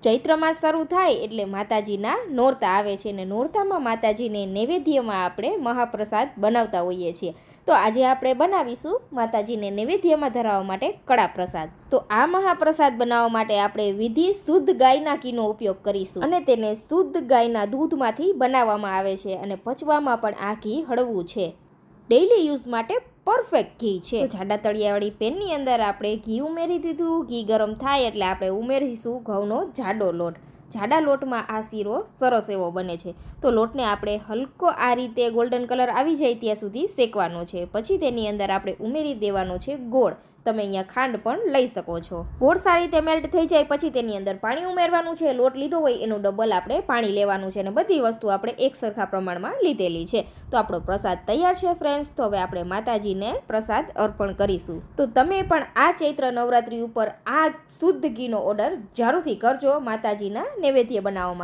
ચૈત્ર માસ શરૂ થાય એટલે માતાજીના નોરતા આવે છે અને નોરતામાં માતાજીને નૈવેદ્યમાં આપણે મહાપ્રસાદ બનાવતા હોઈએ છીએ. તો આજે આપણે બનાવીશું માતાજીને નૈવેદ્યમાં ધરાવવા માટે કડા પ્રસાદ. તો આ મહાપ્રસાદ બનાવવા માટે આપણે વિધિ શુદ્ધ ગાયના ઘીનો ઉપયોગ કરીશું અને તેને શુદ્ધ ગાયના દૂધમાંથી બનાવવામાં આવે છે અને પચવામાં પણ આ ઘી હળવું છે. ડેઇલી યુઝ માટે પરફેક્ટ ઘી છે. જાડા તળિયાવાળી પેનની અંદર આપણે ઘી ઉમેરી દીધું. ઘી ગરમ થાય એટલે આપણે ઉમેરીશું ઘઉંનો જાડો લોટ. જાડા લોટમાં આ શીરો સરસ એવો બને છે. તો લોટને આપણે હલકો આ રીતે ગોલ્ડન કલર આવી જાય ત્યાં સુધી શેકવાનો છે. પછી તેની અંદર આપણે ઉમેરી દેવાનો છે ગોળ. તમે અહીંયા ખાંડ પણ લઈ શકો છો. ગોળ સારી રીતે મેલ્ટ થઈ જાય પછી તેની અંદર પાણી ઉમેરવાનું છે. લોટ લીધો હોય એનું ડબલ આપણે પાણી લેવાનું છે અને બધી વસ્તુ આપણે એક સરખા પ્રમાણમાં લીધેલી છે. તો આપણો પ્રસાદ તૈયાર છે ફ્રેન્ડ્સ. તો હવે આપણે માતાજીને પ્રસાદ અર્પણ કરીશું. તો તમે પણ આ ચૈત્ર નવરાત્રિ ઉપર આ શુદ્ધ ઘીનો ઓર્ડર જરૂરથી કરજો માતાજીના નૈવેદ્ય બનાવવા માટે.